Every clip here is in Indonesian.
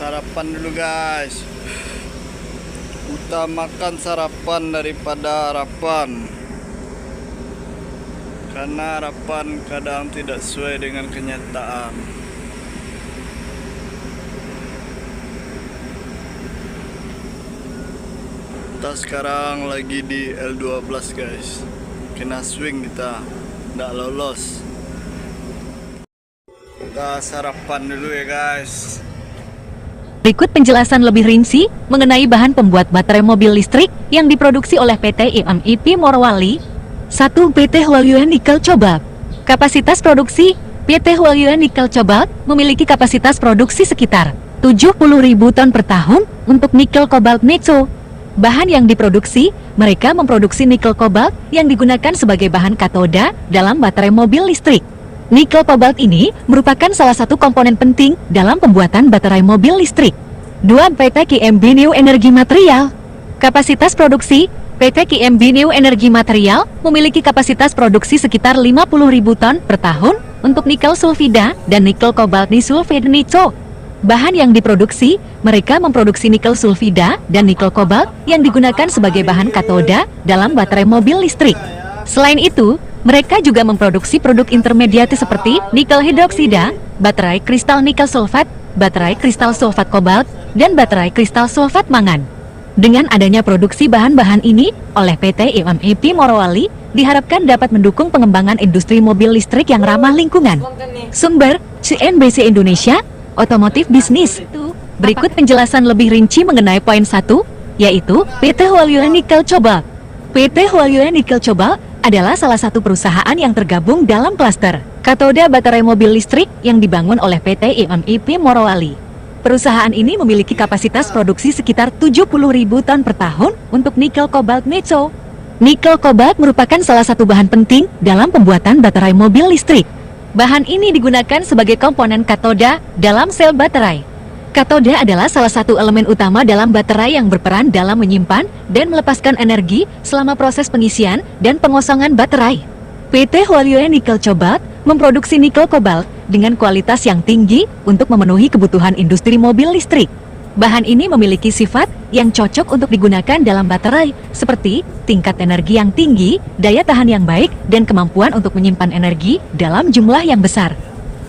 Sarapan dulu guys. Utamakan sarapan daripada harapan, karena harapan kadang tidak sesuai dengan kenyataan. Kita sekarang lagi di L12 guys. Kena swing kita, nggak lolos. Kita sarapan dulu ya guys. Berikut penjelasan lebih rinci mengenai bahan pembuat baterai mobil listrik yang diproduksi oleh PT IMIP Morowali. 1. PT Hualyuan Nickel Cobalt. Kapasitas produksi PT Hualyuan Nickel Cobalt memiliki kapasitas produksi sekitar 70.000 ton per tahun untuk nikel kobalt nico. Bahan yang diproduksi, mereka memproduksi nikel kobalt yang digunakan sebagai bahan katoda dalam baterai mobil listrik. Nikel kobalt ini merupakan salah satu komponen penting dalam pembuatan baterai mobil listrik. 2. PT KMB New Energy Material. Kapasitas produksi PT KMB New Energy Material memiliki kapasitas produksi sekitar 50.000 ton per tahun untuk nikel sulfida dan nikel kobalt disulfide nico. Bahan yang diproduksi, mereka memproduksi nikel sulfida dan nikel kobalt yang digunakan sebagai bahan katoda dalam baterai mobil listrik. Selain itu, mereka juga memproduksi produk intermediate seperti nikel hidroksida, baterai kristal nikel sulfat, baterai kristal sulfat kobalt, dan baterai kristal sulfat mangan. Dengan adanya produksi bahan-bahan ini oleh PT IMIP Morowali, diharapkan dapat mendukung pengembangan industri mobil listrik yang ramah lingkungan. Sumber CNBC Indonesia, Otomotif Bisnis. Berikut penjelasan lebih rinci mengenai poin 1, yaitu PT Hualyuan Nickel Cobalt. PT Hualyuan Nickel Cobalt adalah salah satu perusahaan yang tergabung dalam klaster katoda baterai mobil listrik yang dibangun oleh PT IMIP Morowali. Perusahaan ini memiliki kapasitas produksi sekitar 70.000 ton per tahun untuk nikel kobalt nico. Nikel kobalt merupakan salah satu bahan penting dalam pembuatan baterai mobil listrik. Bahan ini digunakan sebagai komponen katoda dalam sel baterai. Katoda adalah salah satu elemen utama dalam baterai yang berperan dalam menyimpan dan melepaskan energi selama proses pengisian dan pengosongan baterai. PT Hualyuan Nickel Cobalt memproduksi nikel kobalt dengan kualitas yang tinggi untuk memenuhi kebutuhan industri mobil listrik. Bahan ini memiliki sifat yang cocok untuk digunakan dalam baterai, seperti tingkat energi yang tinggi, daya tahan yang baik, dan kemampuan untuk menyimpan energi dalam jumlah yang besar.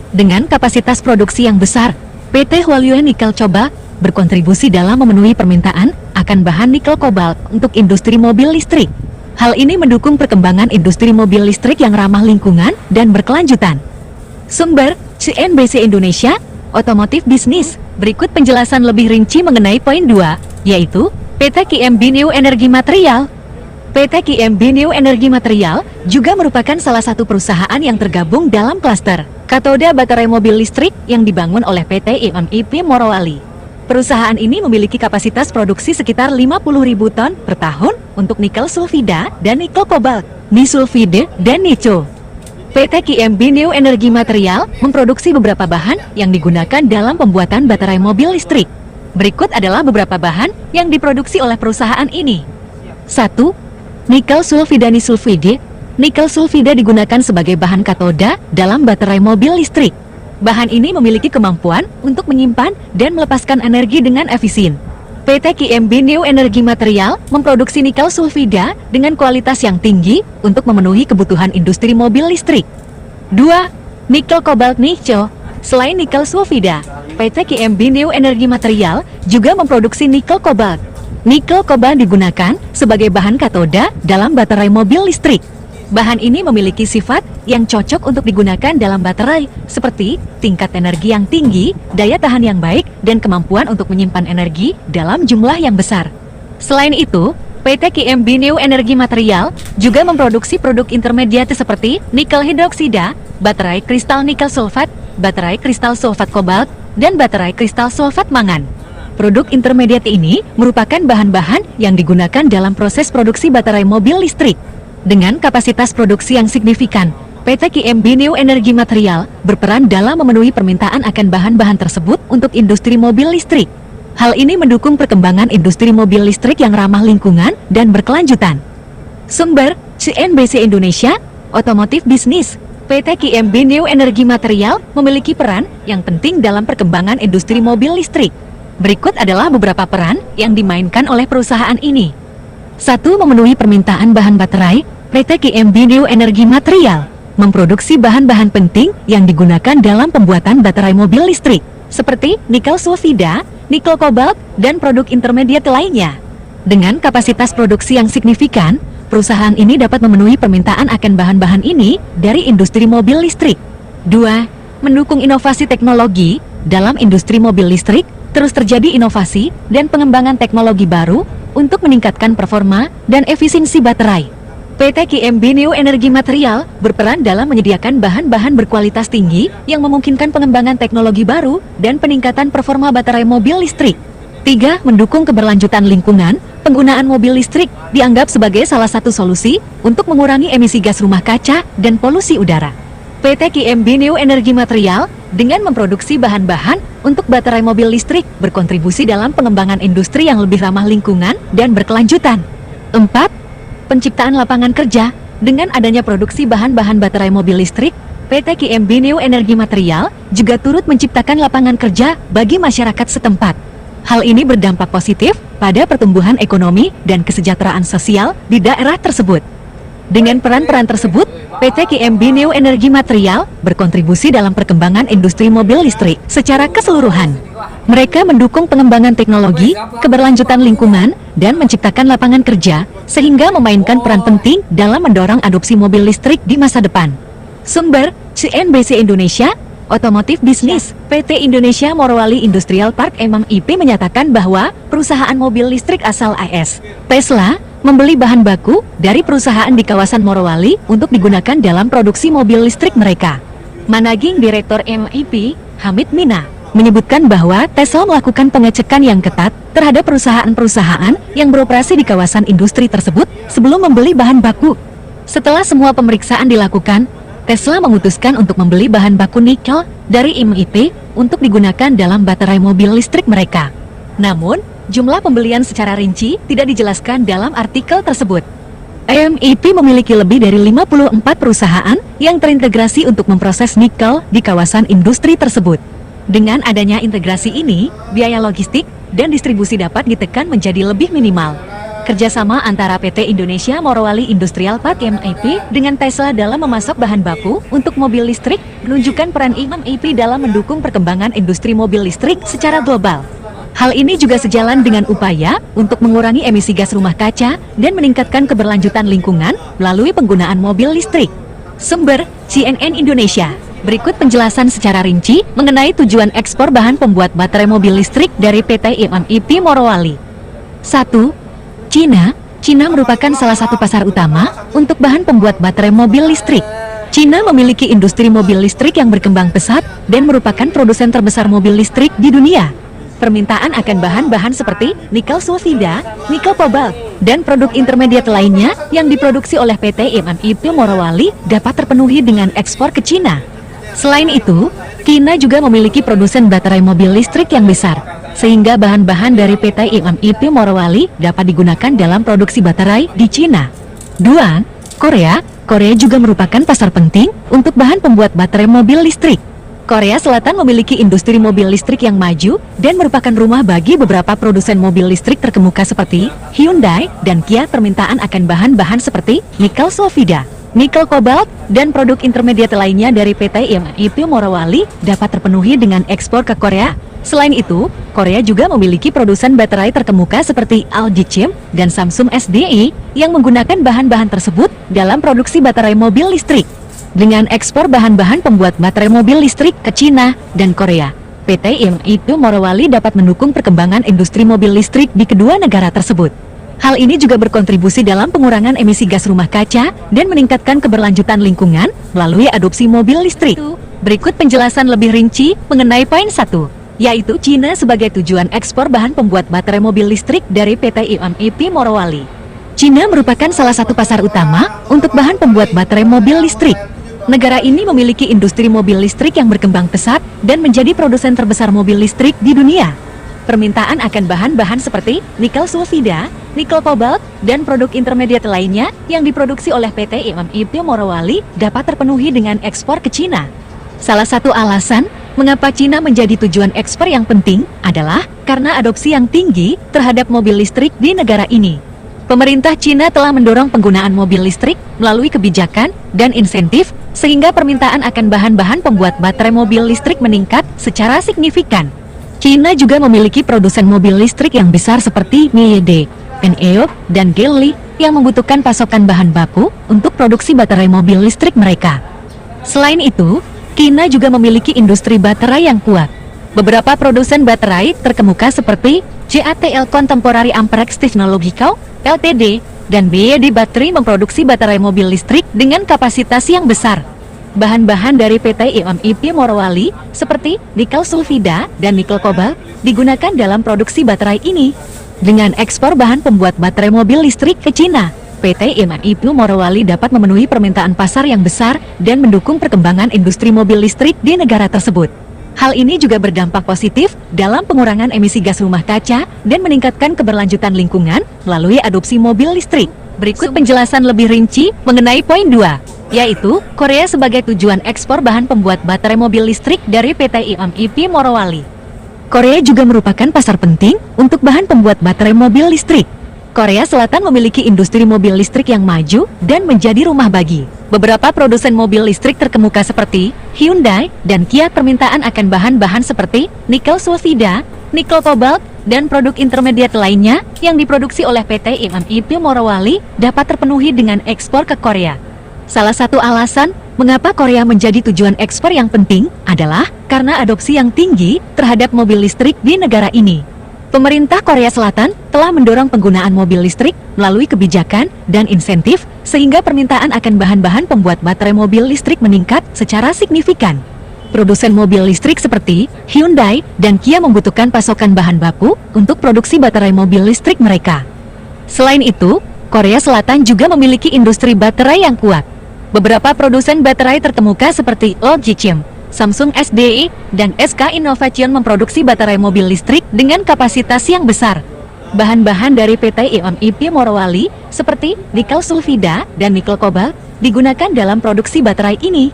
Dengan kapasitas produksi yang besar, PT Hualyuan Nickel Cobalt berkontribusi dalam memenuhi permintaan akan bahan nikel kobalt untuk industri mobil listrik. Hal ini mendukung perkembangan industri mobil listrik yang ramah lingkungan dan berkelanjutan. Sumber CNBC Indonesia, Otomotif Bisnis. Berikut penjelasan lebih rinci mengenai poin 2, yaitu PT KMB New Energy Material. PT KMB New Energy Material juga merupakan salah satu perusahaan yang tergabung dalam klaster katoda baterai mobil listrik yang dibangun oleh PT IMIP Morowali. Perusahaan ini memiliki kapasitas produksi sekitar 50.000 ton per tahun untuk nikel sulfida dan nikel kobalt, disulfide, dan nico. PT KMB New Energy Material memproduksi beberapa bahan yang digunakan dalam pembuatan baterai mobil listrik. Berikut adalah beberapa bahan yang diproduksi oleh perusahaan ini. 1. Nikel sulfida disulfide. Nikel sulfida digunakan sebagai bahan katoda dalam baterai mobil listrik. Bahan ini memiliki kemampuan untuk menyimpan dan melepaskan energi dengan efisien. PT KMB New Energy Material memproduksi nikel sulfida dengan kualitas yang tinggi untuk memenuhi kebutuhan industri mobil listrik. 2. Nikel kobalt nico. Selain nikel sulfida, PT KMB New Energy Material juga memproduksi nikel kobalt. Nikel kobalt digunakan sebagai bahan katoda dalam baterai mobil listrik. Bahan ini memiliki sifat yang cocok untuk digunakan dalam baterai, seperti tingkat energi yang tinggi, daya tahan yang baik, dan kemampuan untuk menyimpan energi dalam jumlah yang besar. Selain itu, PT KMB New Energy Material juga memproduksi produk intermediate seperti nikel hidroksida, baterai kristal nikel sulfat, baterai kristal sulfat kobalt, dan baterai kristal sulfat mangan. Produk intermediate ini merupakan bahan-bahan yang digunakan dalam proses produksi baterai mobil listrik. Dengan kapasitas produksi yang signifikan, PT KMB New Energy Material berperan dalam memenuhi permintaan akan bahan-bahan tersebut untuk industri mobil listrik. Hal ini mendukung perkembangan industri mobil listrik yang ramah lingkungan dan berkelanjutan. Sumber CNBC Indonesia, Otomotif Bisnis. PT KMB New Energy Material memiliki peran yang penting dalam perkembangan industri mobil listrik. Berikut adalah beberapa peran yang dimainkan oleh perusahaan ini. 1. Memenuhi permintaan bahan baterai. PT KMB New Energy Material memproduksi bahan-bahan penting yang digunakan dalam pembuatan baterai mobil listrik, seperti nikel sulfida, nikel kobalt, dan produk intermediate lainnya. Dengan kapasitas produksi yang signifikan, perusahaan ini dapat memenuhi permintaan akan bahan-bahan ini dari industri mobil listrik. 2. Mendukung inovasi teknologi. Dalam industri mobil listrik, terus terjadi inovasi dan pengembangan teknologi baru untuk meningkatkan performa dan efisiensi baterai. PT KMB New Energy Material berperan dalam menyediakan bahan-bahan berkualitas tinggi yang memungkinkan pengembangan teknologi baru dan peningkatan performa baterai mobil listrik. 3. Mendukung keberlanjutan lingkungan. Penggunaan mobil listrik dianggap sebagai salah satu solusi untuk mengurangi emisi gas rumah kaca dan polusi udara. PT KMB New Energy Material dengan memproduksi bahan-bahan untuk baterai mobil listrik berkontribusi dalam pengembangan industri yang lebih ramah lingkungan dan berkelanjutan. 4. Penciptaan lapangan kerja. Dengan adanya produksi bahan-bahan baterai mobil listrik, PT KMB New Energy Material juga turut menciptakan lapangan kerja bagi masyarakat setempat. Hal ini berdampak positif pada pertumbuhan ekonomi dan kesejahteraan sosial di daerah tersebut. Dengan peran-peran tersebut, PT KMB New Energy Material berkontribusi dalam perkembangan industri mobil listrik secara keseluruhan. Mereka mendukung pengembangan teknologi, keberlanjutan lingkungan, dan menciptakan lapangan kerja, sehingga memainkan peran penting dalam mendorong adopsi mobil listrik di masa depan. Sumber, CNBC Indonesia, Otomotif Bisnis, PT Indonesia Morowali Industrial Park (MIP) menyatakan bahwa perusahaan mobil listrik asal AS, Tesla, membeli bahan baku dari perusahaan di kawasan Morowali untuk digunakan dalam produksi mobil listrik mereka. Managing Direktur MIP, Hamid Mina, menyebutkan bahwa Tesla melakukan pengecekan yang ketat terhadap perusahaan-perusahaan yang beroperasi di kawasan industri tersebut sebelum membeli bahan baku. Setelah semua pemeriksaan dilakukan, Tesla memutuskan untuk membeli bahan baku nikel dari MIP untuk digunakan dalam baterai mobil listrik mereka. Namun, jumlah pembelian secara rinci tidak dijelaskan dalam artikel tersebut. MIP memiliki lebih dari 54 perusahaan yang terintegrasi untuk memproses nikel di kawasan industri tersebut. Dengan adanya integrasi ini, biaya logistik dan distribusi dapat ditekan menjadi lebih minimal. Kerjasama antara PT Indonesia Morowali Industrial Park (MIP) dengan Tesla dalam memasok bahan baku untuk mobil listrik menunjukkan peran MIP dalam mendukung perkembangan industri mobil listrik secara global. Hal ini juga sejalan dengan upaya untuk mengurangi emisi gas rumah kaca dan meningkatkan keberlanjutan lingkungan melalui penggunaan mobil listrik. Sumber, CNN Indonesia. Berikut penjelasan secara rinci mengenai tujuan ekspor bahan pembuat baterai mobil listrik dari PT MIP Morowali. 1. Cina merupakan salah satu pasar utama untuk bahan pembuat baterai mobil listrik. Cina memiliki industri mobil listrik yang berkembang pesat dan merupakan produsen terbesar mobil listrik di dunia. Permintaan akan bahan-bahan seperti nikel sulfida, nikel kobalt, dan produk intermediate lainnya yang diproduksi oleh PT MIP Morowali dapat terpenuhi dengan ekspor ke Cina. Selain itu, China juga memiliki produsen baterai mobil listrik yang besar, sehingga bahan-bahan dari PT MIP Morowali dapat digunakan dalam produksi baterai di Cina. 2. Korea juga merupakan pasar penting untuk bahan pembuat baterai mobil listrik. Korea Selatan memiliki industri mobil listrik yang maju dan merupakan rumah bagi beberapa produsen mobil listrik terkemuka seperti Hyundai dan Kia. Permintaan akan bahan-bahan seperti nikel sulfida, nikel kobalt, dan produk intermediate lainnya dari PT MIP Morowali dapat terpenuhi dengan ekspor ke Korea. Selain itu, Korea juga memiliki produsen baterai terkemuka seperti LG Chem dan Samsung SDI yang menggunakan bahan-bahan tersebut dalam produksi baterai mobil listrik. Dengan ekspor bahan-bahan pembuat baterai mobil listrik ke Cina dan Korea, PT MIP Morowali dapat mendukung perkembangan industri mobil listrik di kedua negara tersebut. Hal ini juga berkontribusi dalam pengurangan emisi gas rumah kaca dan meningkatkan keberlanjutan lingkungan melalui adopsi mobil listrik. Berikut penjelasan lebih rinci mengenai poin 1, yaitu Cina sebagai tujuan ekspor bahan pembuat baterai mobil listrik dari PT MIP Morowali. Cina merupakan salah satu pasar utama untuk bahan pembuat baterai mobil listrik. Negara ini memiliki industri mobil listrik yang berkembang pesat dan menjadi produsen terbesar mobil listrik di dunia. Permintaan akan bahan-bahan seperti nikel sulfida, nikel kobalt, dan produk intermediate lainnya yang diproduksi oleh PT MIP Morowali dapat terpenuhi dengan ekspor ke Cina. Salah satu alasan Mengapa Cina menjadi tujuan ekspor yang penting adalah karena adopsi yang tinggi terhadap mobil listrik di negara ini. Pemerintah Cina telah mendorong penggunaan mobil listrik melalui kebijakan dan insentif sehingga permintaan akan bahan-bahan pembuat baterai mobil listrik meningkat secara signifikan. Cina juga memiliki produsen mobil listrik yang besar seperti BYD, NIO, dan Geely yang membutuhkan pasokan bahan baku untuk produksi baterai mobil listrik mereka. Selain itu, China juga memiliki industri baterai yang kuat. Beberapa produsen baterai terkemuka seperti JATL Contemporary Amperex Technological Ltd dan BYD Battery memproduksi baterai mobil listrik dengan kapasitas yang besar. Bahan-bahan dari PT IMIP Morowali seperti nikel sulfida dan nikel kobalt digunakan dalam produksi baterai ini. Dengan ekspor bahan pembuat baterai mobil listrik ke Cina, PT IMIP Morowali dapat memenuhi permintaan pasar yang besar dan mendukung perkembangan industri mobil listrik di negara tersebut. Hal ini juga berdampak positif dalam pengurangan emisi gas rumah kaca dan meningkatkan keberlanjutan lingkungan melalui adopsi mobil listrik. Berikut penjelasan lebih rinci mengenai poin 2, yaitu Korea sebagai tujuan ekspor bahan pembuat baterai mobil listrik dari PT IMIP Morowali. Korea juga merupakan pasar penting untuk bahan pembuat baterai mobil listrik. Korea Selatan memiliki industri mobil listrik yang maju dan menjadi rumah bagi beberapa produsen mobil listrik terkemuka seperti Hyundai dan Kia. Permintaan akan bahan-bahan seperti nikel sulfida, nikel kobalt, dan produk intermediat lainnya yang diproduksi oleh PT IMIP Morowali dapat terpenuhi dengan ekspor ke Korea. Salah satu alasan mengapa Korea menjadi tujuan ekspor yang penting adalah karena adopsi yang tinggi terhadap mobil listrik di negara ini. Pemerintah Korea Selatan telah mendorong penggunaan mobil listrik melalui kebijakan dan insentif sehingga permintaan akan bahan-bahan pembuat baterai mobil listrik meningkat secara signifikan. Produsen mobil listrik seperti Hyundai dan Kia membutuhkan pasokan bahan baku untuk produksi baterai mobil listrik mereka. Selain itu, Korea Selatan juga memiliki industri baterai yang kuat. Beberapa produsen baterai terkemuka seperti LG Chem, Samsung SDI, dan SK Innovation memproduksi baterai mobil listrik dengan kapasitas yang besar. Bahan-bahan dari PT IMIP Morowali seperti nikel sulfida dan nikel kobalt digunakan dalam produksi baterai ini.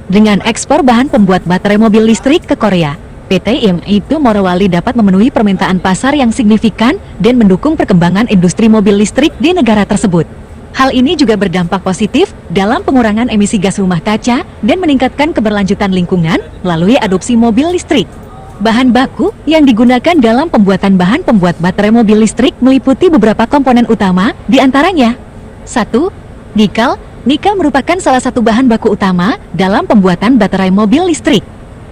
Dengan ekspor bahan pembuat baterai mobil listrik ke Korea, PT IMIP Morowali dapat memenuhi permintaan pasar yang signifikan dan mendukung perkembangan industri mobil listrik di negara tersebut. Hal ini juga berdampak positif dalam pengurangan emisi gas rumah kaca dan meningkatkan keberlanjutan lingkungan melalui adopsi mobil listrik. Bahan baku yang digunakan dalam pembuatan bahan pembuat baterai mobil listrik meliputi beberapa komponen utama, di antaranya 1. Nikel. Nikel merupakan salah satu bahan baku utama dalam pembuatan baterai mobil listrik.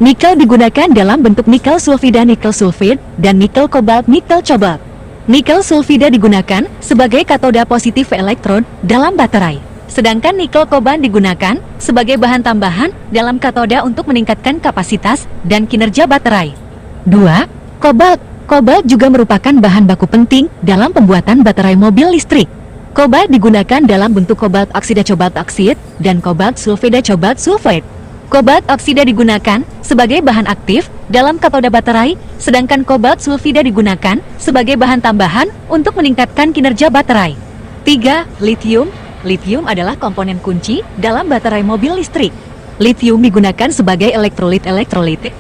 Nikel digunakan dalam bentuk nikel sulfida, nikel sulfid, dan nikel kobalt, nikel cobalt. Nikel sulfida digunakan sebagai katoda positif elektron dalam baterai, sedangkan nikel kobalt digunakan sebagai bahan tambahan dalam katoda untuk meningkatkan kapasitas dan kinerja baterai. 2. Kobalt. Kobalt juga merupakan bahan baku penting dalam pembuatan baterai mobil listrik. Kobalt digunakan dalam bentuk kobalt oksida cobalt oksid dan kobalt sulfida cobalt sulfate. Kobalt oksida digunakan sebagai bahan aktif dalam katoda baterai, sedangkan kobalt sulfida digunakan sebagai bahan tambahan untuk meningkatkan kinerja baterai. 3. Lithium. Lithium adalah komponen kunci dalam baterai mobil listrik. Lithium digunakan sebagai elektrolit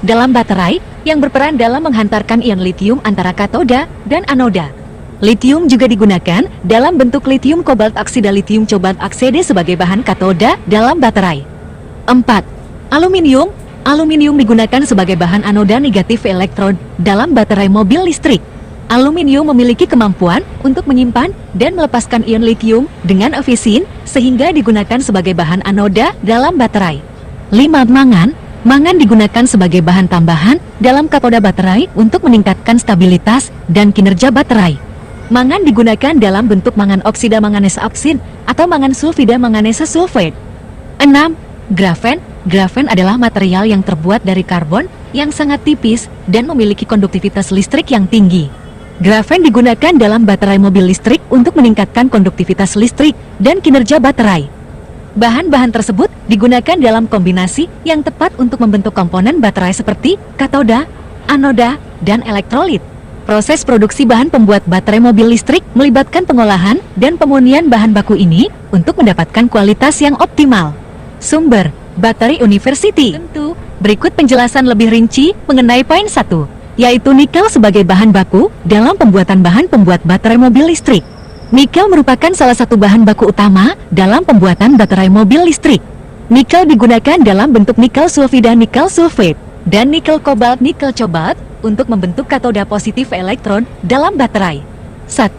dalam baterai yang berperan dalam menghantarkan ion lithium antara katoda dan anoda. Lithium juga digunakan dalam bentuk lithium kobalt oksida lithium cobalt oksida sebagai bahan katoda dalam baterai. 4. Aluminium. Aluminium digunakan sebagai bahan anoda negatif elektron dalam baterai mobil listrik. Aluminium memiliki kemampuan untuk menyimpan dan melepaskan ion lithium dengan efisien sehingga digunakan sebagai bahan anoda dalam baterai. 5. Mangan. Mangan digunakan sebagai bahan tambahan dalam katoda baterai untuk meningkatkan stabilitas dan kinerja baterai. Mangan digunakan dalam bentuk mangan oksida manganesa oksid atau mangan sulfida manganesa sulfate. 6. Grafen. Grafen adalah material yang terbuat dari karbon yang sangat tipis dan memiliki konduktivitas listrik yang tinggi. Grafen digunakan dalam baterai mobil listrik untuk meningkatkan konduktivitas listrik dan kinerja baterai. Bahan-bahan tersebut digunakan dalam kombinasi yang tepat untuk membentuk komponen baterai seperti katoda, anoda, dan elektrolit. Proses produksi bahan pembuat baterai mobil listrik melibatkan pengolahan dan pemurnian bahan baku ini untuk mendapatkan kualitas yang optimal. Sumber Battery University. Tentu, Berikut penjelasan lebih rinci mengenai poin 1, yaitu nikel sebagai bahan baku dalam pembuatan bahan pembuat baterai mobil listrik. Nikel merupakan salah satu bahan baku utama dalam pembuatan baterai mobil listrik. Nikel digunakan dalam bentuk nikel sulfida nikel sulfate dan nikel kobalt nikel cobalt untuk membentuk katoda positif elektron dalam baterai. 1.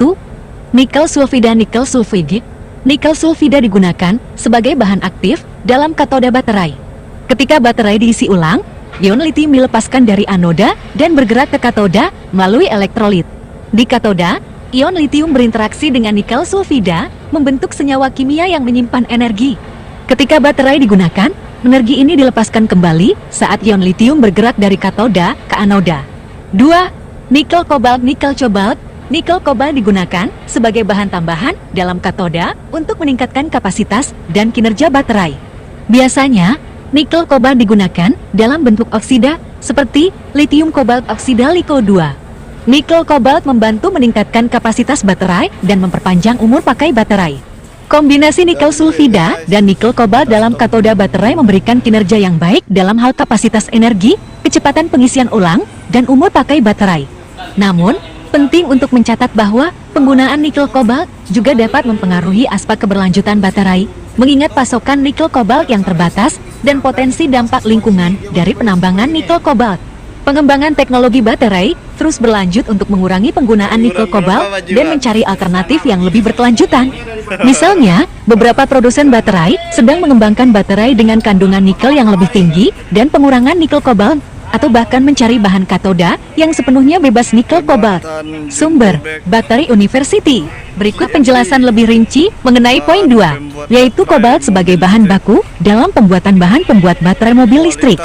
Nikel sulfida nikel sulfide. Nikel sulfida digunakan sebagai bahan aktif dalam katoda baterai. Ketika baterai diisi ulang, ion litium dilepaskan dari anoda dan bergerak ke katoda melalui elektrolit. Di katoda, ion litium berinteraksi dengan nikel sulfida, membentuk senyawa kimia yang menyimpan energi. Ketika baterai digunakan, energi ini dilepaskan kembali saat ion litium bergerak dari katoda ke anoda. 2. Nikel kobalt nikel cobalt. Nikel kobalt digunakan sebagai bahan tambahan dalam katoda untuk meningkatkan kapasitas dan kinerja baterai. Biasanya, nikel kobalt digunakan dalam bentuk oksida seperti litium kobalt oksida LiCo2. Nikel kobalt membantu meningkatkan kapasitas baterai dan memperpanjang umur pakai baterai. Kombinasi nikel sulfida dan nikel kobalt dalam katoda baterai memberikan kinerja yang baik dalam hal kapasitas energi, kecepatan pengisian ulang, dan umur pakai baterai. Namun, penting untuk mencatat bahwa penggunaan nikel kobalt juga dapat mempengaruhi aspek keberlanjutan baterai, mengingat pasokan nikel kobalt yang terbatas dan potensi dampak lingkungan dari penambangan nikel kobalt. Pengembangan teknologi baterai terus berlanjut untuk mengurangi penggunaan nikel kobalt dan mencari alternatif yang lebih berkelanjutan. Misalnya, beberapa produsen baterai sedang mengembangkan baterai dengan kandungan nikel yang lebih tinggi dan pengurangan nikel kobalt, atau bahkan mencari bahan katoda yang sepenuhnya bebas nikel kobalt. Sumber, Battery University. Berikut penjelasan lebih rinci mengenai poin 2, yaitu kobalt sebagai bahan baku dalam pembuatan bahan pembuat baterai mobil listrik.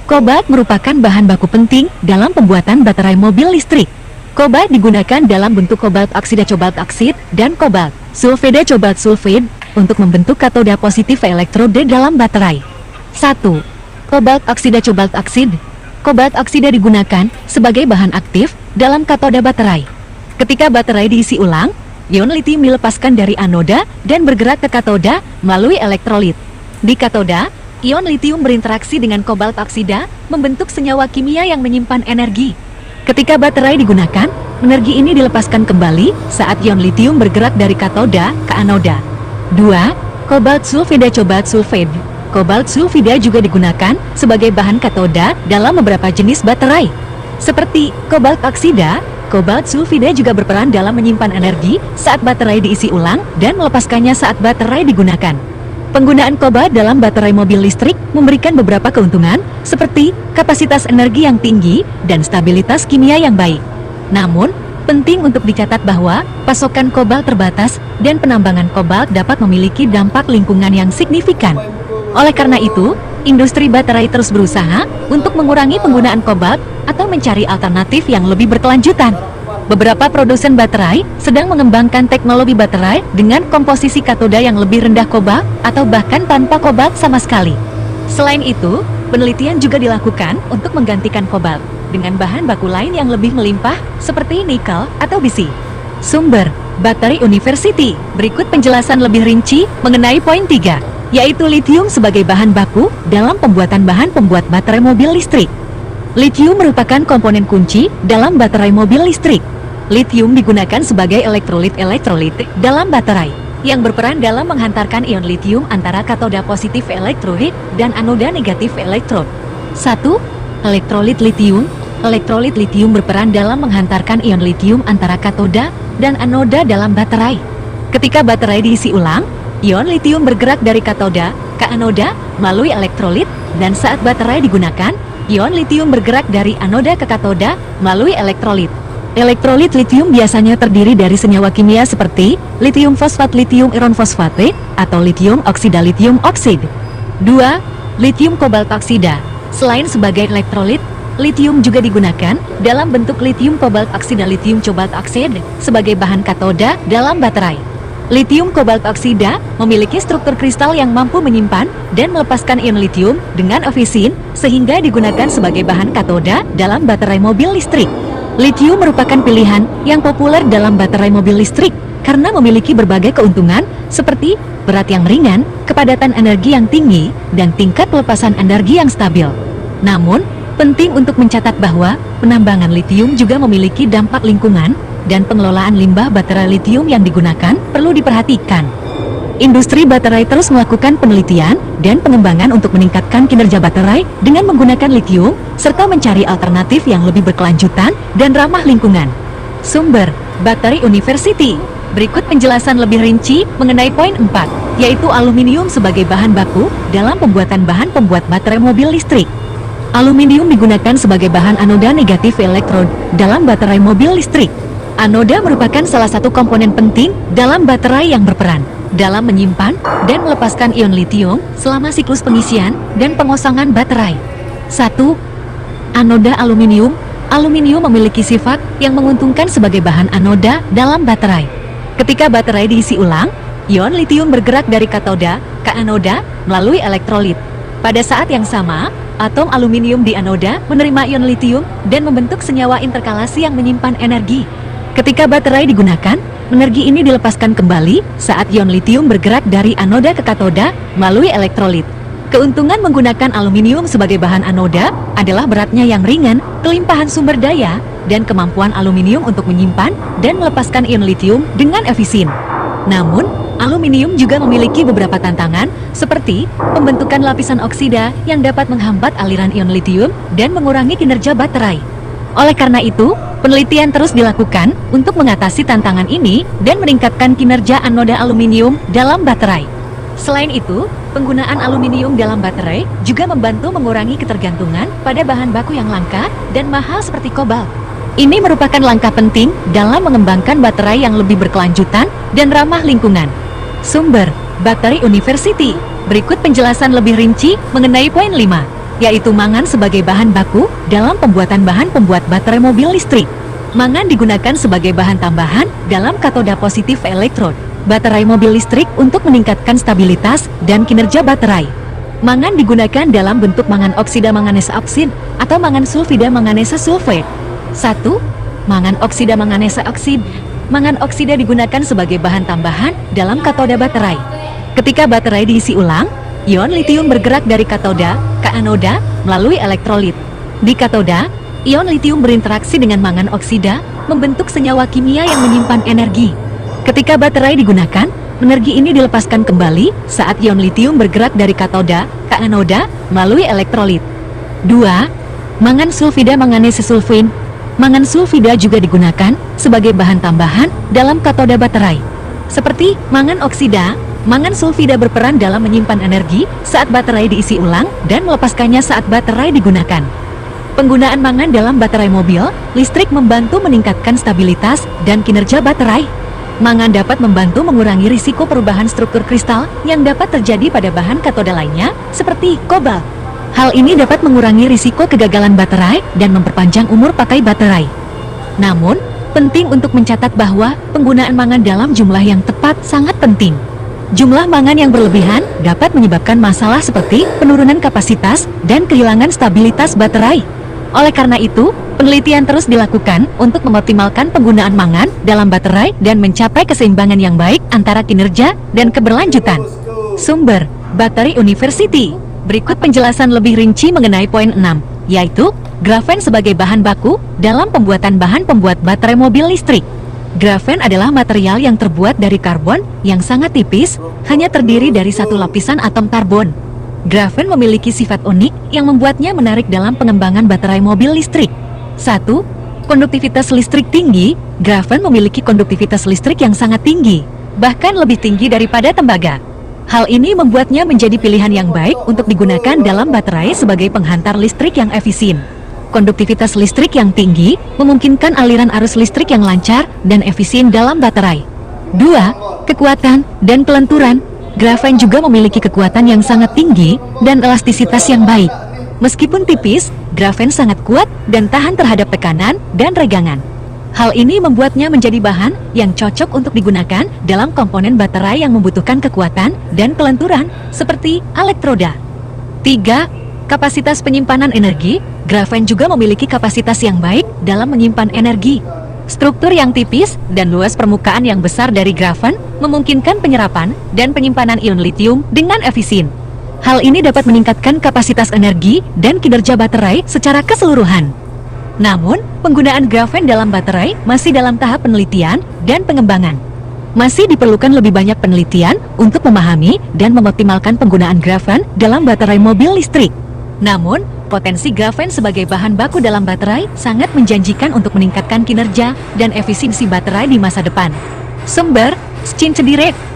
Kobalt merupakan bahan baku penting dalam pembuatan baterai mobil listrik. Kobalt digunakan dalam bentuk kobalt oksida cobalt oksid dan kobalt sulfida cobalt sulfide untuk membentuk katoda positif elektrode dalam baterai. 1. Kobalt oksida cobalt oksid. Kobalt oksida digunakan sebagai bahan aktif dalam katoda baterai. Ketika baterai diisi ulang, ion litium dilepaskan dari anoda dan bergerak ke katoda melalui elektrolit. Di katoda, ion litium berinteraksi dengan kobalt oksida, membentuk senyawa kimia yang menyimpan energi. Ketika baterai digunakan, energi ini dilepaskan kembali saat ion litium bergerak dari katoda ke anoda. 2. Kobalt sulfida cobalt sulfide. Kobalt sulfida juga digunakan sebagai bahan katoda dalam beberapa jenis baterai. Seperti kobalt oksida, kobalt sulfida juga berperan dalam menyimpan energi saat baterai diisi ulang dan melepaskannya saat baterai digunakan. Penggunaan kobalt dalam baterai mobil listrik memberikan beberapa keuntungan seperti kapasitas energi yang tinggi dan stabilitas kimia yang baik. Namun, penting untuk dicatat bahwa pasokan kobalt terbatas dan penambangan kobalt dapat memiliki dampak lingkungan yang signifikan. Oleh karena itu, industri baterai terus berusaha untuk mengurangi penggunaan kobalt atau mencari alternatif yang lebih berkelanjutan. Beberapa produsen baterai sedang mengembangkan teknologi baterai dengan komposisi katoda yang lebih rendah kobalt atau bahkan tanpa kobalt sama sekali. Selain itu, penelitian juga dilakukan untuk menggantikan kobalt dengan bahan baku lain yang lebih melimpah seperti nikel atau besi. Sumber, Battery University. Berikut penjelasan lebih rinci mengenai poin 3. Yaitu litium sebagai bahan baku dalam pembuatan bahan pembuat baterai mobil listrik. Litium merupakan komponen kunci dalam baterai mobil listrik. Litium digunakan sebagai elektrolit dalam baterai, yang berperan dalam menghantarkan ion litium antara katoda positif elektrolit dan anoda negatif elektrod. 1. Elektrolit litium. Elektrolit litium berperan dalam menghantarkan ion litium antara katoda dan anoda dalam baterai. Ketika baterai diisi ulang, ion litium bergerak dari katoda ke anoda melalui elektrolit, dan saat baterai digunakan, ion litium bergerak dari anoda ke katoda melalui elektrolit. Elektrolit litium biasanya terdiri dari senyawa kimia seperti litium fosfat litium iron fosfate atau litium oksida litium oksid. 2. Litium kobalt oksida. Selain sebagai elektrolit, litium juga digunakan dalam bentuk litium kobalt oksida litium cobalt oksid sebagai bahan katoda dalam baterai. Litium kobalt oksida memiliki struktur kristal yang mampu menyimpan dan melepaskan ion litium dengan efisien sehingga digunakan sebagai bahan katoda dalam baterai mobil listrik. Litium merupakan pilihan yang populer dalam baterai mobil listrik karena memiliki berbagai keuntungan seperti berat yang ringan, kepadatan energi yang tinggi, dan tingkat pelepasan energi yang stabil. Namun, penting untuk mencatat bahwa penambangan litium juga memiliki dampak lingkungan dan pengelolaan limbah baterai litium yang digunakan perlu diperhatikan. Industri baterai terus melakukan penelitian dan pengembangan untuk meningkatkan kinerja baterai dengan menggunakan litium, serta mencari alternatif yang lebih berkelanjutan dan ramah lingkungan. Sumber, Baterai University. Berikut penjelasan lebih rinci mengenai poin 4, yaitu aluminium sebagai bahan baku dalam pembuatan bahan pembuat baterai mobil listrik. Aluminium digunakan sebagai bahan anoda negatif elektrod dalam baterai mobil listrik. Anoda merupakan salah satu komponen penting dalam baterai yang berperan dalam menyimpan dan melepaskan ion litium selama siklus pengisian dan pengosongan baterai. 1. Anoda aluminium. Aluminium memiliki sifat yang menguntungkan sebagai bahan anoda dalam baterai. Ketika baterai diisi ulang, ion litium bergerak dari katoda ke anoda melalui elektrolit. Pada saat yang sama, atom aluminium di anoda menerima ion litium dan membentuk senyawa interkalasi yang menyimpan energi. Ketika baterai digunakan, energi ini dilepaskan kembali saat ion litium bergerak dari anoda ke katoda melalui elektrolit. Keuntungan menggunakan aluminium sebagai bahan anoda adalah beratnya yang ringan, kelimpahan sumber daya, dan kemampuan aluminium untuk menyimpan dan melepaskan ion litium dengan efisien. Namun, aluminium juga memiliki beberapa tantangan, seperti pembentukan lapisan oksida yang dapat menghambat aliran ion litium dan mengurangi kinerja baterai. Oleh karena itu, penelitian terus dilakukan untuk mengatasi tantangan ini dan meningkatkan kinerja anoda aluminium dalam baterai. Selain itu, penggunaan aluminium dalam baterai juga membantu mengurangi ketergantungan pada bahan baku yang langka dan mahal seperti kobalt. Ini merupakan langkah penting dalam mengembangkan baterai yang lebih berkelanjutan dan ramah lingkungan. Sumber, Baterai University. Berikut penjelasan lebih rinci mengenai poin 5, yaitu mangan sebagai bahan baku dalam pembuatan bahan pembuat baterai mobil listrik. Mangan digunakan sebagai bahan tambahan dalam katoda positif elektrod baterai mobil listrik untuk meningkatkan stabilitas dan kinerja baterai. Mangan digunakan dalam bentuk mangan oksida manganesa oksid atau mangan sulfida manganesa sulfate. 1. Mangan oksida manganesa oksid. Mangan oksida digunakan sebagai bahan tambahan dalam katoda baterai. Ketika baterai diisi ulang, ion litium bergerak dari katoda ke anoda melalui elektrolit. Di katoda, ion litium berinteraksi dengan mangan oksida, membentuk senyawa kimia yang menyimpan energi. Ketika baterai digunakan, energi ini dilepaskan kembali saat ion litium bergerak dari katoda ke anoda melalui elektrolit. 2. Mangan sulfida manganese sulfin. Mangan sulfida juga digunakan sebagai bahan tambahan dalam katoda baterai. Seperti mangan oksida, mangan sulfida berperan dalam menyimpan energi saat baterai diisi ulang dan melepaskannya saat baterai digunakan. Penggunaan mangan dalam baterai mobil listrik membantu meningkatkan stabilitas dan kinerja baterai. Mangan dapat membantu mengurangi risiko perubahan struktur kristal yang dapat terjadi pada bahan katoda lainnya, seperti kobalt. Hal ini dapat mengurangi risiko kegagalan baterai dan memperpanjang umur pakai baterai. Namun, penting untuk mencatat bahwa penggunaan mangan dalam jumlah yang tepat sangat penting. Jumlah mangan yang berlebihan dapat menyebabkan masalah seperti penurunan kapasitas dan kehilangan stabilitas baterai. Oleh karena itu, penelitian terus dilakukan untuk mengoptimalkan penggunaan mangan dalam baterai dan mencapai keseimbangan yang baik antara kinerja dan keberlanjutan. Sumber, Baterai University. Berikut penjelasan lebih rinci mengenai poin 6, yaitu grafen sebagai bahan baku dalam pembuatan bahan pembuat baterai mobil listrik. Grafen adalah material yang terbuat dari karbon yang sangat tipis, hanya terdiri dari satu lapisan atom karbon. Grafen memiliki sifat unik yang membuatnya menarik dalam pengembangan baterai mobil listrik. 1. Konduktivitas listrik tinggi. Grafen memiliki konduktivitas listrik yang sangat tinggi, bahkan lebih tinggi daripada tembaga. Hal ini membuatnya menjadi pilihan yang baik untuk digunakan dalam baterai sebagai penghantar listrik yang efisien. Konduktivitas listrik yang tinggi memungkinkan aliran arus listrik yang lancar dan efisien dalam baterai. 2. Kekuatan dan kelenturan. Grafen juga memiliki kekuatan yang sangat tinggi dan elastisitas yang baik. Meskipun tipis, grafen sangat kuat dan tahan terhadap tekanan dan regangan. Hal ini membuatnya menjadi bahan yang cocok untuk digunakan dalam komponen baterai yang membutuhkan kekuatan dan kelenturan, seperti elektroda. 3. Kapasitas penyimpanan energi. Grafen juga memiliki kapasitas yang baik dalam menyimpan energi. Struktur yang tipis dan luas permukaan yang besar dari grafen memungkinkan penyerapan dan penyimpanan ion litium dengan efisien. Hal ini dapat meningkatkan kapasitas energi dan kinerja baterai secara keseluruhan. Namun, penggunaan grafen dalam baterai masih dalam tahap penelitian dan pengembangan. Masih diperlukan lebih banyak penelitian untuk memahami dan mengoptimalkan penggunaan grafen dalam baterai mobil listrik. Namun, potensi grafen sebagai bahan baku dalam baterai sangat menjanjikan untuk meningkatkan kinerja dan efisiensi baterai di masa depan. Sumber, Scin Cediret.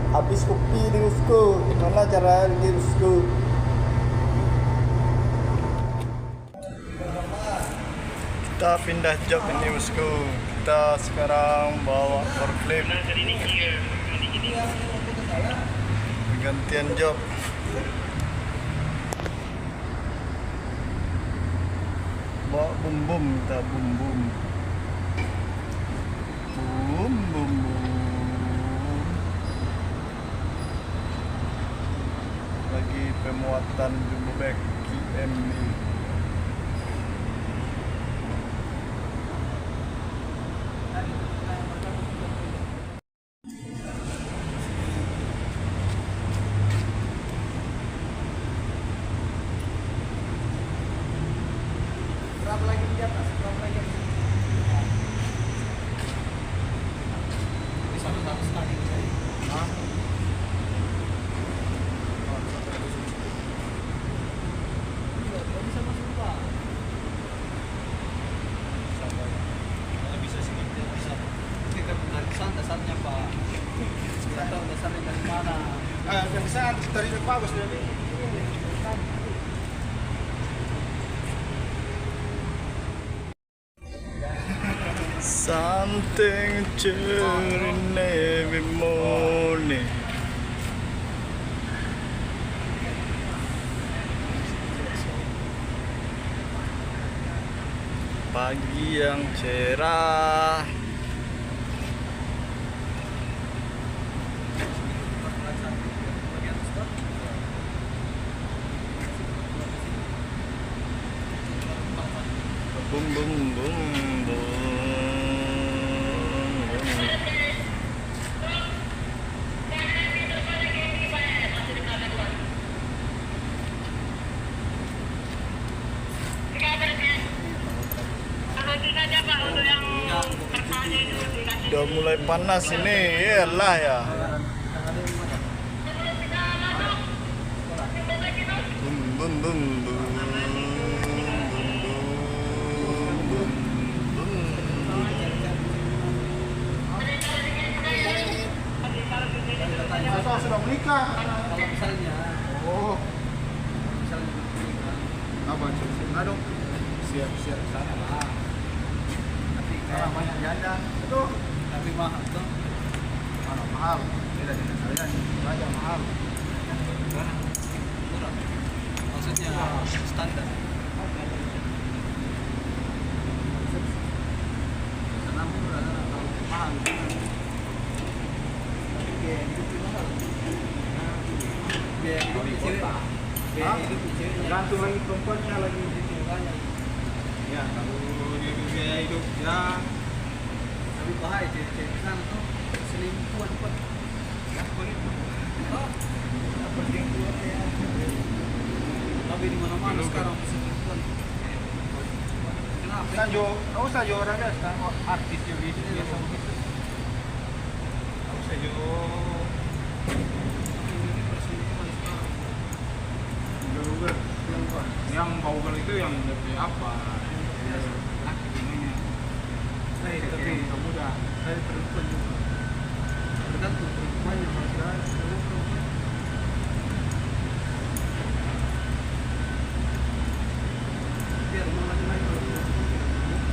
Habis kopi nih bosku. Gimana cara ini bosku? Kita pindah job ini bosku. Kita sekarang bawa forklift. Gantian job. Bawa bum bum, kita bum bum. Bum bum bum. Lagi pemuatan jumbo bag QMB. Berapa lagi di atas? Berapa lagi? Ini satu sekali. Bisa masuk Pak. Bisa sih bisa. Kita dari sana dasarnya Pak. Kita tahu dasarnya dari mana. Dari sana dari Pak Bos dari. Something turning every morning. Pagi yang cerah. Bum bum bum bum. Udah mulai panas ini, iyalah ya. Bum bum bum bum. Bum, bum, bum. Sudah menikah. Kalau misalnya, misalnya menikah, apa siap dong? Siap sana lah. Tapi kayak banyak janda, itu tapi mahal tuh. Mana mahal? Beda dengan saya nih, raja mahal. Murah. Maksudnya standar. Sana murah, sana mahal. Biaya hidup mahal. Biaya hidup cewek. Biaya hidup ceweknya. Gantung lagi perempuannya lagi ceweknya. Ya kalau dia biaya hidup ya. Tapi bahaya cewek-cewek di sana tuh selingkuhan Pak. Ya begitu. Oh, apa selingkuhan ya? Tapi di mana-mana sekarang selingkuhan. Kenapa? Kan kau saja orangnya sekarang artis juga biasa begitu. Kau saja yang bau itu yang lebih apa? Laki ininya. Saya tapi muda. Saya perempuan juga. Tergantung perempuannya masih perempuan. Biar mau laki-laki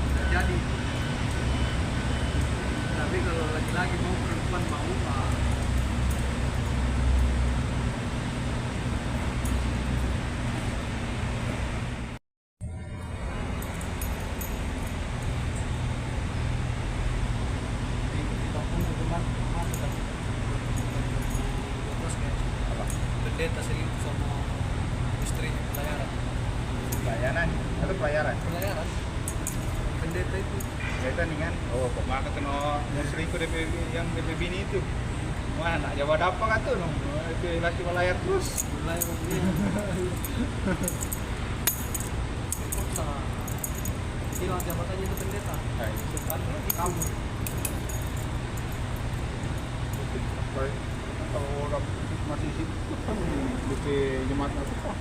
tidak jadi. Tapi kalau laki-laki mau perempuan mau Pak. Pendeta selingkuh sama istrinya pelayaran. Pelayanan atau pelayaran? Pelayaran. Pendeta itu. Pendeta nih kan? Oh, kok maka kena selingkuh DP yang DP bini itu. Wah, nak jawab apa kata no? DP laki melayar terus. Melayar dia. Hilang jabatannya itu pendeta. Kamu. Kalau orang masih hidup kan DP jemaat apa?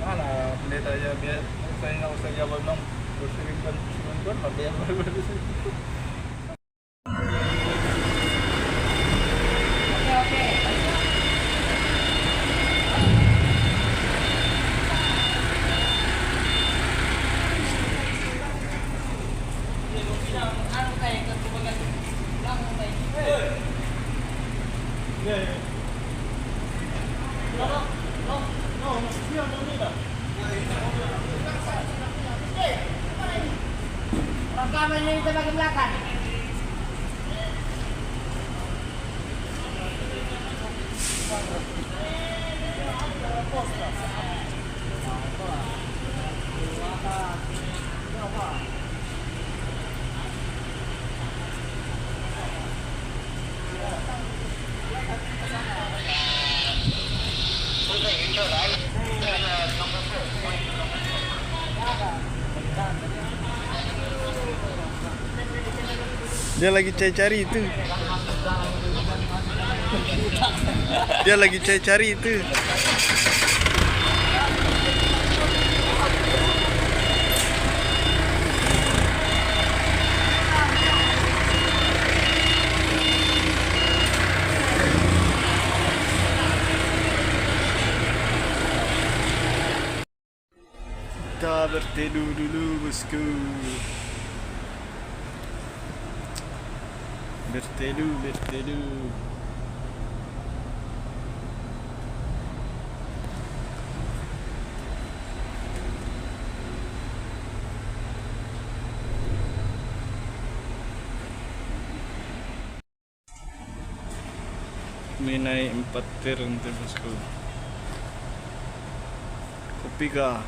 Mana pendeta aja biar saya nggak usah jawab dong. Berselingkuhan lah dia. kameranya kita bagian belakang. Dia lagi cari-cari itu. Dia lagi cari-cari itu. Kita berteduh dulu, bosku. Berteduh. Ini naik 4 tir untuk bosku. Kopi kah?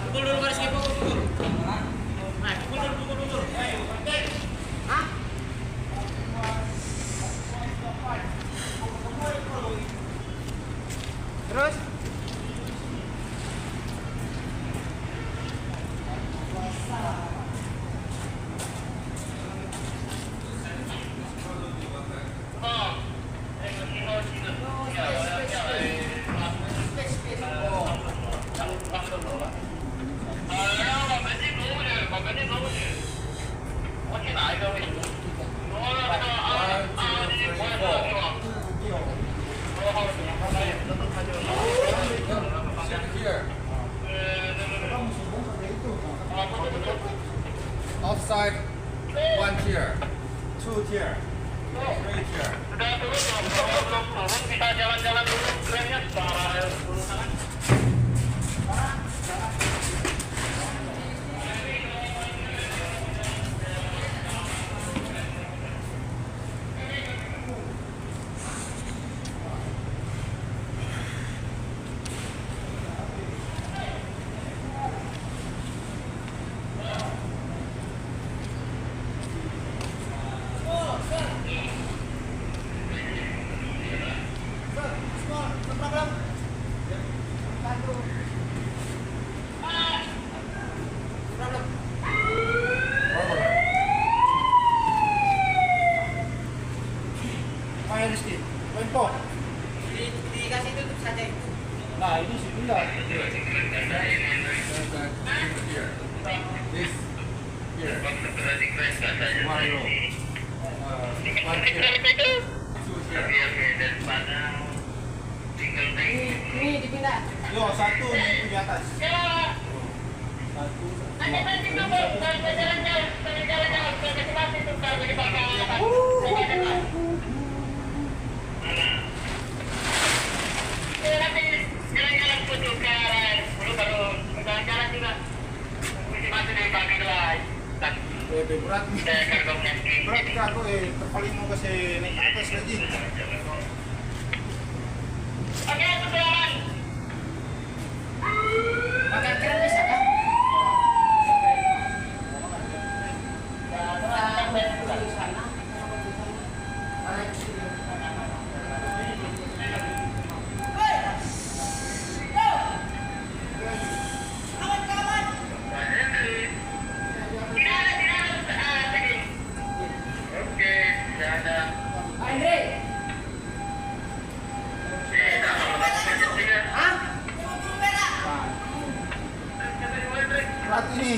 Pukul dulu Barski, pukul. Nah, pukul dulu. Hah? Terus? Outside, 1 tier, 2 tier, 3 tier. Kita jalan-jalan dulu, kerennya dulu sana. Main Rizky, main po. Dikasih tutup saja itu. Nah, ini sih dia. This here. Mario. Ini dipindah. Yo, satu di atas. Satu. Jalan-jalan foto ke arah 10 baru jalan-jalan juga. Mesti masuk dari bagian luar. Berat nih. Berat aku terpaling mau ke sini atas lagi. Oke, perjalanan. Pakai keren bisa kan? Oke, sudah ada. Andre, hah? Berat ini.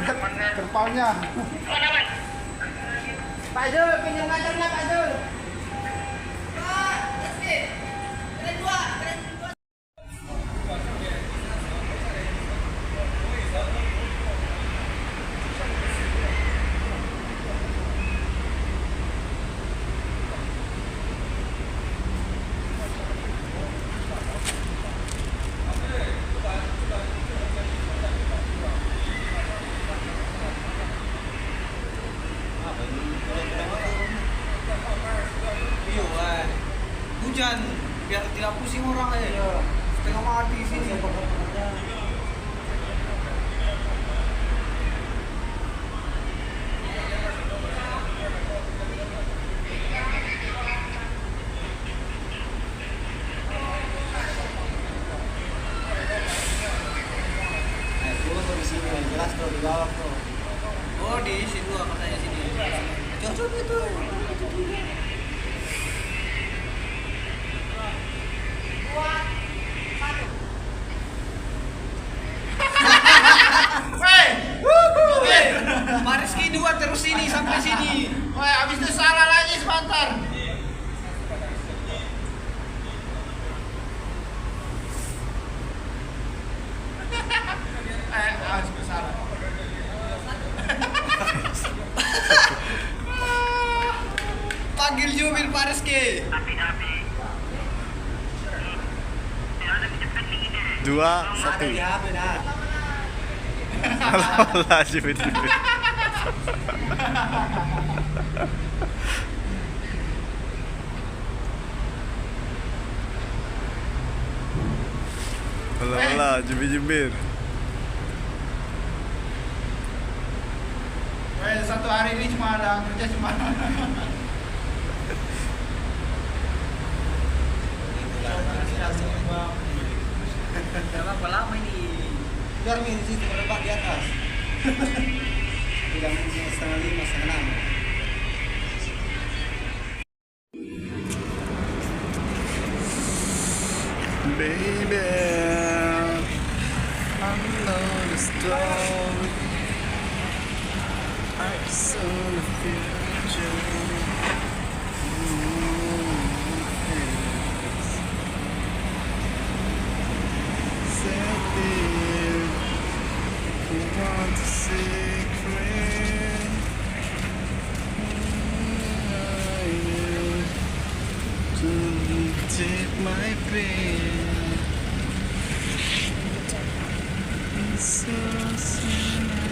Berat terpalnya. Pak Zul, pinjam kacarnya Pak Zul. Hujan biar tidak pusing orang aja. Setengah mati di sini. Oh, di situ katanya sini. Cocok itu. Mariski 2 terus sini sampai sini. Woi, habis itu salah lagi sebentar. Habis itu salah. Panggil Jubil Mariski. 2, 1. Alah, jibit. Alah, jibir. Satu hari ini cuma ada kerja cuma. Berapa lama ini? Biar di situ berdebat di atas. Tidak mungkin 4:30, 5:30. Baby, I know the story. I saw the future. Want a secret? To take my pain. So soon.